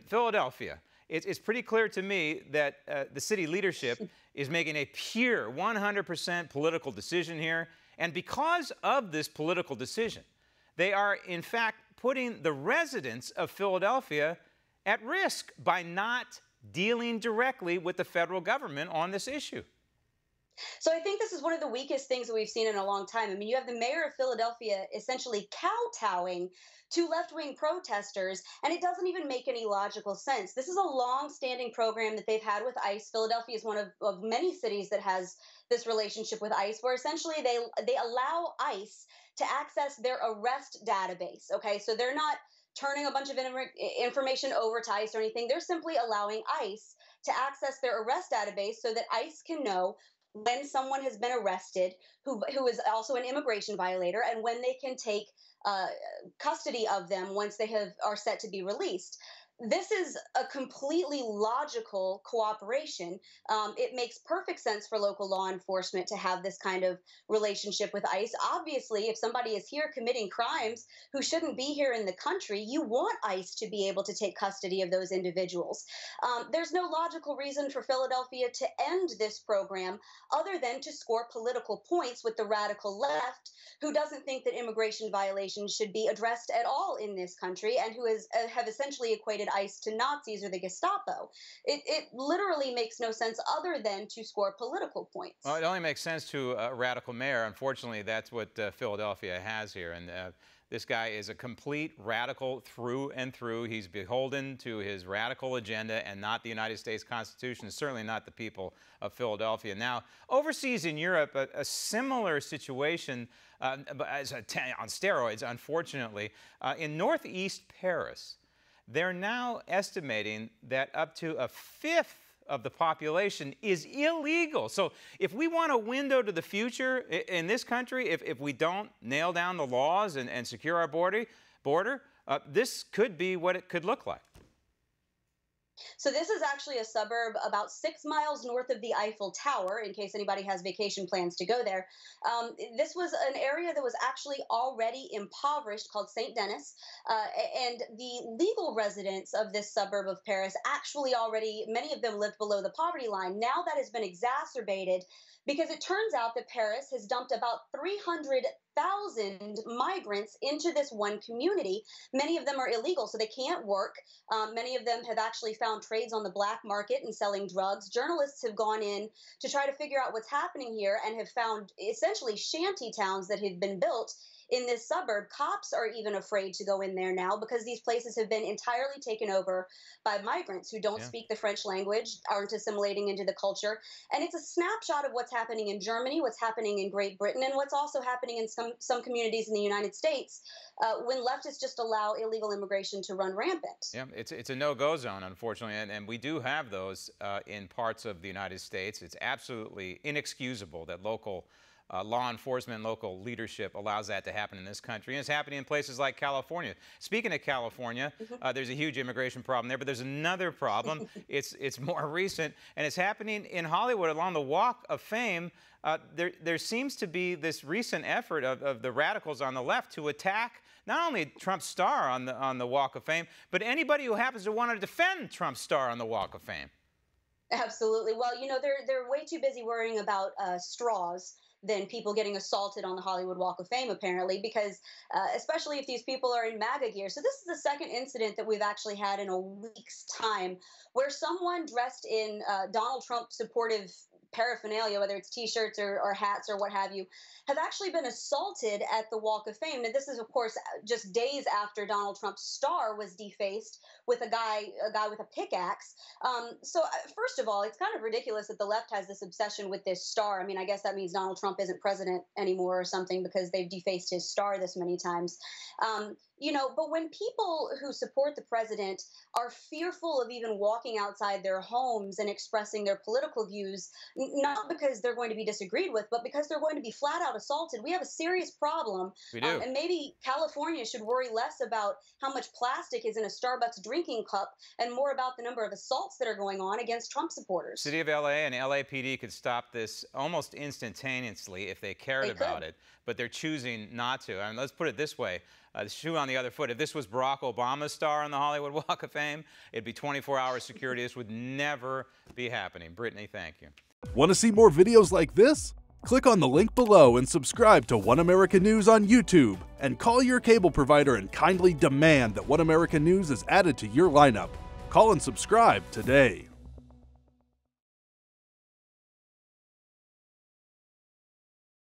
Philadelphia, it's pretty clear to me that the city leadership is making a pure 100% political decision here. And because of this political decision, they are, in fact, putting the residents of Philadelphia at risk by not dealing directly with the federal government on this issue. So I think this is one of the weakest things that we've seen in a long time. I mean, you have the mayor of Philadelphia essentially kowtowing to left-wing protesters, and it doesn't even make any logical sense. This is a long-standing program that they've had with ICE. Philadelphia is one of many cities that has this relationship with ICE, where essentially they allow ICE to access their arrest database. Okay, so they're not turning a bunch of information over to ICE or anything. They're simply allowing ICE to access their arrest database so that ICE can know when someone has been arrested who is also an immigration violator, and when they can take custody of them once they are set to be released. This is a completely logical cooperation. It makes perfect sense for local law enforcement to have this kind of relationship with ICE. Obviously, if somebody is here committing crimes who shouldn't be here in the country, you want ICE to be able to take custody of those individuals. There's no logical reason for Philadelphia to end this program other than to score political points with the radical left, who doesn't think that immigration violations should be addressed at all in this country, and who have essentially equated ICE to Nazis or the Gestapo. It literally makes no sense other than to score political points. Well, it only makes sense to a radical mayor. Unfortunately, that's what Philadelphia has here. And this guy is a complete radical through and through. He's beholden to his radical agenda and not the United States Constitution, certainly not the people of Philadelphia. Now, overseas in Europe, a similar situation on steroids, unfortunately, in northeast Paris. They're now estimating that up to a fifth of the population is illegal. So if we want a window to the future in this country, if we don't nail down the laws and secure our border, this could be what it could look like. So this is actually a suburb about 6 miles north of the Eiffel Tower, in case anybody has vacation plans to go there. This was an area that was actually already impoverished, called St. Denis, and the legal residents of this suburb of Paris actually already, many of them lived below the poverty line. Now that has been exacerbated because it turns out that Paris has dumped about 300,000 migrants into this one community. Many of them are illegal, so they can't work. Many of them have actually found trades on the black market and selling drugs. Journalists have gone in to try to figure out what's happening here and have found essentially shanty towns that have been built in this suburb. Cops are even afraid to go in there now because these places have been entirely taken over by migrants who don't speak the French language, aren't assimilating into the culture. And it's a snapshot of what's happening in Germany, what's happening in Great Britain, and what's also happening in some communities in the United States when leftists just allow illegal immigration to run rampant. Yeah, it's a no-go zone, unfortunately, and we do have those in parts of the United States. It's absolutely inexcusable that local law enforcement, local leadership allows that to happen in this country. And it's happening in places like California. Speaking of California, there's a huge immigration problem there, but there's another problem. It's more recent, and it's happening in Hollywood along the Walk of Fame. There seems to be this recent effort of the radicals on the left to attack not only Trump's star on the Walk of Fame, but anybody who happens to want to defend Trump's star on the Walk of Fame. Absolutely. Well, you know, they're way too busy worrying about straws than people getting assaulted on the Hollywood Walk of Fame, apparently, because especially if these people are in MAGA gear. So this is the second incident that we've actually had in a week's time where someone dressed in Donald Trump supportive paraphernalia, whether it's T-shirts or hats or what have you, have actually been assaulted at the Walk of Fame. And this is, of course, just days after Donald Trump's star was defaced with a guy with a pickaxe. So first of all, it's kind of ridiculous that the left has this obsession with this star. I mean, I guess that means Donald Trump isn't president anymore or something because they've defaced his star this many times. You know, but when people who support the president are fearful of even walking outside their homes and expressing their political views, not because they're going to be disagreed with, but because they're going to be flat out assaulted. We have a serious problem. We do. And maybe California should worry less about how much plastic is in a Starbucks drinking cup and more about the number of assaults that are going on against Trump supporters. City of LA and LAPD could stop this almost instantaneously if they cared about it, but they're choosing not to. I mean, let's put it this way. The shoe on the other foot, if this was Barack Obama's star on the Hollywood Walk of Fame, it'd be 24-hour security. This would never be happening. Brittney, thank you. Want to see more videos like this? Click on the link below and subscribe to One America News on YouTube. And call your cable provider and kindly demand that One America News is added to your lineup. Call and subscribe today.